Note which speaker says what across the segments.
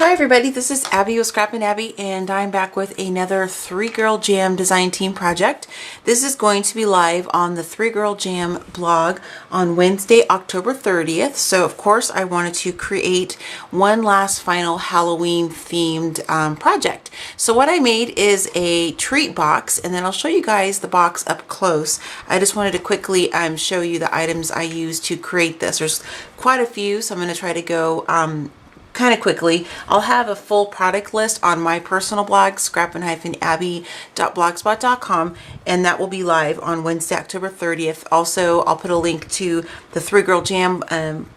Speaker 1: Hi everybody, this is Abby with Scrap and Abby, and I'm back with another 3-Girl Jam design team project. This is going to be live on the 3-Girl Jam blog on Wednesday, October 30th. So of course I wanted to create one last final Halloween themed project. So what I made is a treat box, and then I'll show you guys the box up close. I just wanted to quickly show you the items I used to create this. There's quite a few, so I'm going to try to go kind of quickly. I'll have a full product list on my personal blog, scrap-and-abby.blogspot.com, and that will be live on Wednesday, October 30th. Also, I'll put a link to the 3-Girl Jam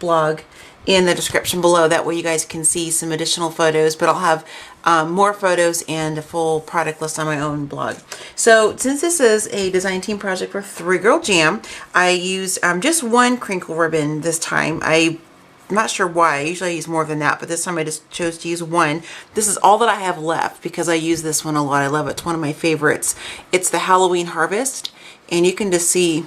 Speaker 1: blog in the description below. That way you guys can see some additional photos, but I'll have more photos and a full product list on my own blog. So since this is a design team project for 3-Girl Jam, I used just one crinkle ribbon this time. I'm not sure why. I usually use more than that, but this time I just chose to use one. This is all that I have left because I use this one a lot. I love it. It's one of my favorites. It's the Halloween Harvest, and you can just see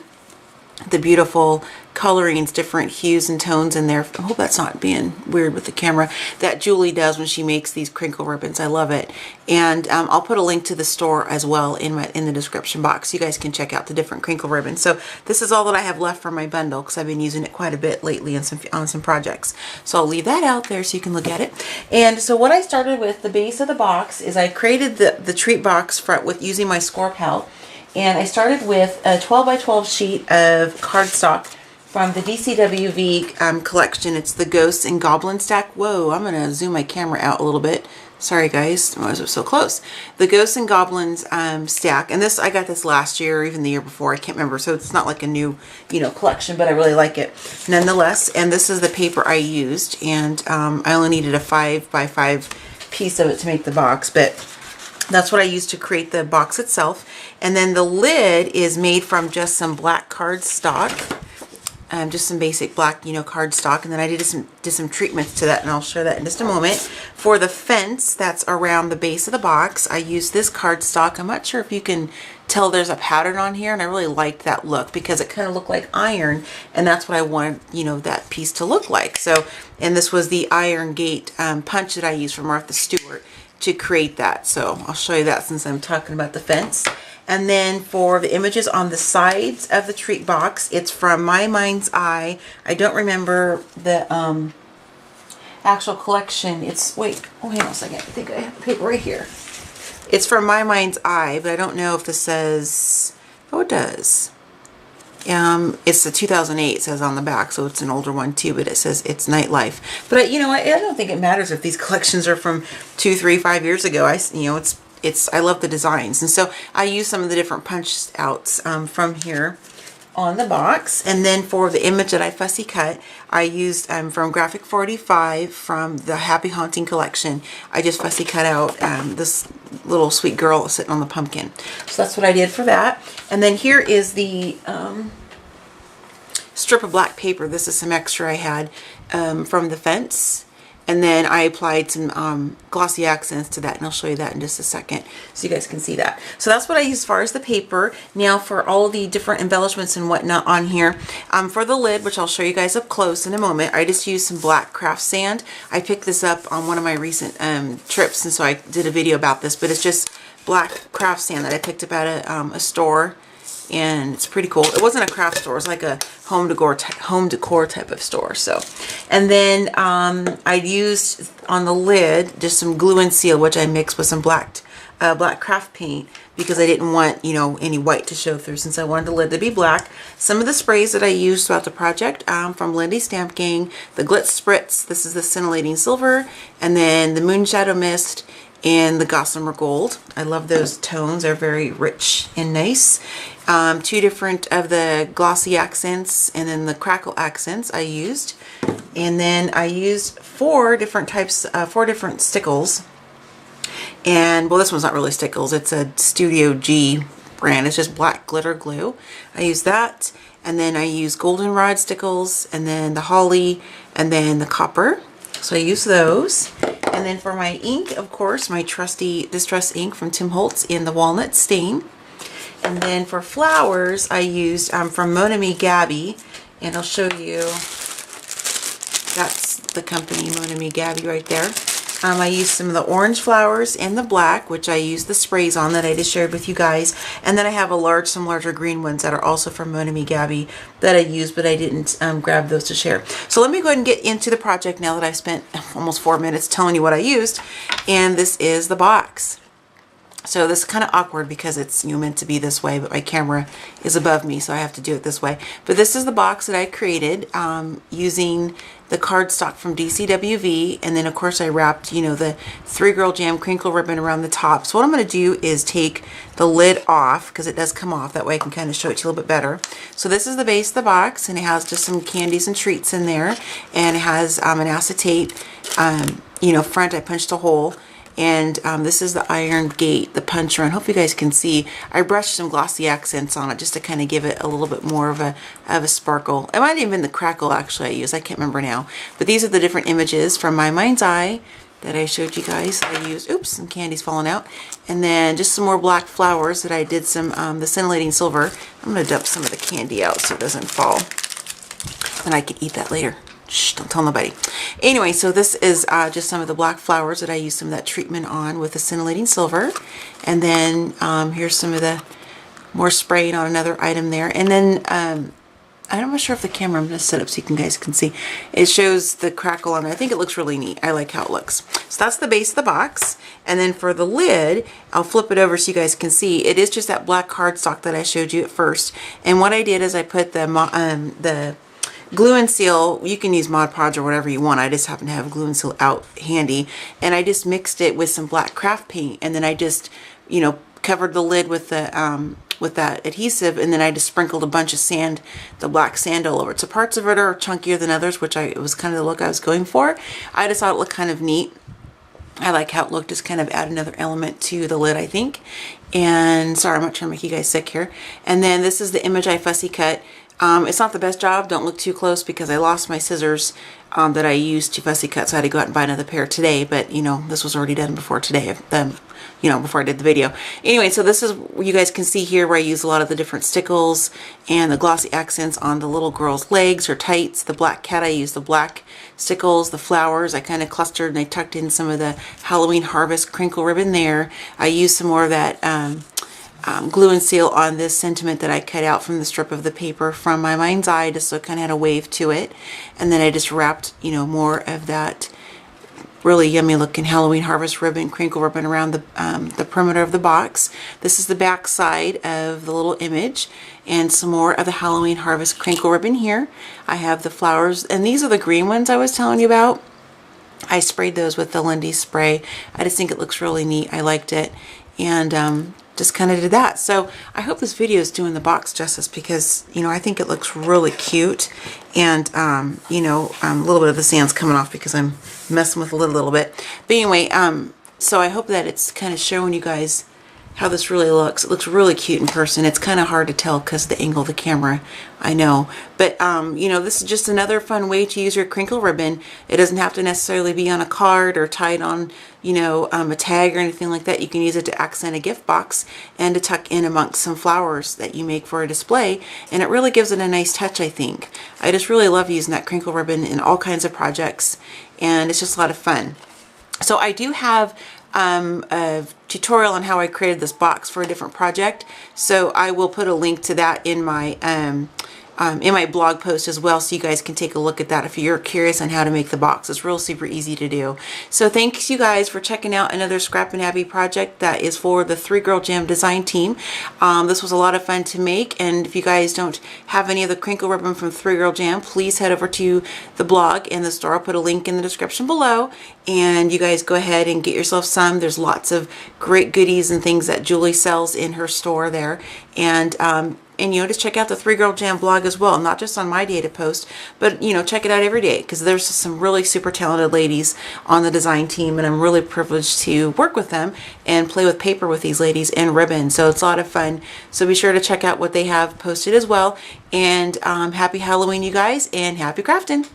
Speaker 1: the beautiful colorings, different hues and tones in there. I hope that's not being weird with the camera. That Julie does when she makes these crinkle ribbons. I love it. And I'll put a link to the store as well in the description box. You guys can check out the different crinkle ribbons. So this is all that I have left from my bundle because I've been using it quite a bit lately on some projects. So I'll leave that out there so you can look at it. And so what I started with, the base of the box, is I created the treat box with using my Scor-pal. And I started with a 12 by 12 sheet of cardstock from the DCWV collection. It's the Ghosts and Goblins stack. Whoa, I'm going to zoom my camera out a little bit. Sorry guys, I was so close. The Ghosts and Goblins stack. And I got this last year or even the year before. I can't remember. So it's not like a new, collection, but I really like it nonetheless. And this is the paper I used. And I only needed a 5 by 5 piece of it to make the box. But that's what I used to create the box itself. And then the lid is made from just some black cardstock. Just some basic black, cardstock. And then I did some treatments to that, and I'll show that in just a moment. For the fence that's around the base of the box, I used this cardstock. I'm not sure if you can tell there's a pattern on here, and I really liked that look because it kind of looked like iron, and that's what I wanted, that piece to look like. So, and this was the iron gate punch that I used from Martha Stewart to create that. So I'll show you that since I'm talking about the fence. And then for the images on the sides of the treat box, it's from My Mind's Eye. I don't remember the actual collection. Hang on a second. I think I have the paper right here. It's from My Mind's Eye, but I don't know if this says, oh, it does. It's the 2008, it says on the back, so it's an older one too, but it says it's Nightlife. But I don't think it matters if these collections are from 2, 3, 5 years ago. I love the designs, and so I use some of the different punch outs from here on the box. And then for the image that I fussy cut, I used from Graphic 45 from the Happy Haunting collection. I just fussy cut out this little sweet girl sitting on the pumpkin. So that's what I did for that. And then here is the strip of black paper. This is some extra I had from the fence. And then I applied some glossy accents to that, and I'll show you that in just a second so you guys can see that. So that's what I use as far as the paper. Now for all the different embellishments and whatnot on here, for the lid, which I'll show you guys up close in a moment, I just used some black craft sand. I picked this up on one of my recent trips, and so I did a video about this, but it's just black craft sand that I picked up at a store. And it's pretty cool. It wasn't a craft store. It was like a home decor type of store. So, and then I used on the lid just some glue and seal, which I mixed with some black craft paint because I didn't want any white to show through, since I wanted the lid to be black. Some of the sprays that I used throughout the project from Lindy Stamp Gang, the Glitz Spritz. This is the Scintillating Silver, and then the Moonshadow Mist and the Gossamer Gold. I love those tones. They're very rich and nice. 2 different of the glossy accents, and then the crackle accents I used. And then I used 4 different stickles. And, well, this one's not really stickles. It's a Studio G brand. It's just black glitter glue. I used that. And then I used goldenrod stickles, and then the holly, and then the copper. So I use those. And then for my ink, of course, my trusty Distress ink from Tim Holtz in the walnut stain. And then for flowers, I used from Mon Ami Gabby, and I'll show you. That's the company, Mon Ami Gabby, right there. I used some of the orange flowers and the black, which I used the sprays on that I just shared with you guys. And then I have some larger green ones that are also from Mona Me Gabby that I used, but I didn't grab those to share. So let me go ahead and get into the project now that I've spent almost 4 minutes telling you what I used. And this is the box. So this is kind of awkward because it's meant to be this way, but my camera is above me, so I have to do it this way. But this is the box that I created using the cardstock from DCWV, and then of course I wrapped, the 3 Girl Jam crinkle ribbon around the top. So what I'm going to do is take the lid off, because it does come off. That way I can kind of show it to you a little bit better. So this is the base of the box, and it has just some candies and treats in there, and it has an acetate, front. I punched a hole. And this is the iron gate, the puncher, and hope you guys can see. I brushed some glossy accents on it just to kind of give it a little bit more of a sparkle. It might have even been the crackle actually I used. I can't remember now. But these are the different images from my mind's eye that I showed you guys. I used, oops, some candy's falling out. And then just some more black flowers that I did some, the scintillating silver. I'm going to dump some of the candy out so it doesn't fall. And I can eat that later. Shh, don't tell nobody. Anyway, so this is just some of the black flowers that I used some of that treatment on with the scintillating silver. And then here's some of the more spraying on another item there. And then I'm not sure if the camera, I'm going to set up so you guys can see. It shows the crackle on there. I think it looks really neat. I like how it looks. So that's the base of the box. And then for the lid, I'll flip it over so you guys can see. It is just that black cardstock that I showed you at first. And what I did is I put the glue and seal. You can use Mod Podge or whatever you want. I just happen to have glue and seal out handy. And I just mixed it with some black craft paint. And then I just, covered the lid with the with that adhesive. And then I just sprinkled a bunch of sand, the black sand all over it. So parts of it are chunkier than others, which it was kind of the look I was going for. I just thought it looked kind of neat. I like how it looked. Just kind of add another element to the lid, I think. And sorry, I'm not trying to make you guys sick here. And then this is the image I fussy cut. It's not the best job. Don't look too close because I lost my scissors that I used to fussy cut, so I had to go out and buy another pair today. But this was already done before today. Before I did the video. Anyway, so this is you guys can see here where I use a lot of the different stickles and the glossy accents on the little girl's legs or tights. The black cat, I used the black stickles. The flowers, I kind of clustered and I tucked in some of the Halloween Harvest crinkle ribbon there. I used some more of that glue and seal on this sentiment that I cut out from the strip of the paper from my mind's eye, just so it kind of had a wave to it. And then I just wrapped, more of that really yummy looking Halloween Harvest ribbon, crinkle ribbon around the perimeter of the box. This is the back side of the little image, and some more of the Halloween Harvest crinkle ribbon here. I have the flowers, and these are the green ones I was telling you about. I sprayed those with the Lindy spray. I just think it looks really neat. I liked it, and just kind of did that. So I hope this video is doing the box justice, because I think it looks really cute. And a little bit of the sand's coming off because I'm messing with a little bit. But anyway, so I hope that it's kind of showing you guys how this really looks. It looks really cute in person. It's kind of hard to tell because of the angle of the camera, I know. But, this is just another fun way to use your crinkle ribbon. It doesn't have to necessarily be on a card or tied on, a tag or anything like that. You can use it to accent a gift box and to tuck in amongst some flowers that you make for a display. And it really gives it a nice touch, I think. I just really love using that crinkle ribbon in all kinds of projects. And it's just a lot of fun. So I do have a tutorial on how I created this box for a different project, so I will put a link to that in my blog post as well, so you guys can take a look at that if you're curious on how to make the box. It's real super easy to do. So thanks you guys for checking out another Scrap and Abby project that is for the 3 Girl Jam design team. This was a lot of fun to make, and if you guys don't have any of the crinkle ribbon from 3 Girl Jam, please head over to the blog and the store. I'll put a link in the description below, and you guys go ahead and get yourself some. There's lots of great goodies and things that Julie sells in her store there, and just check out the 3 Girl Jam blog as well, not just on my day to post, but check it out every day, because there's some really super talented ladies on the design team, and I'm really privileged to work with them and play with paper with these ladies and ribbon. So it's a lot of fun. So be sure to check out what they have posted as well. And happy Halloween, you guys, and happy crafting.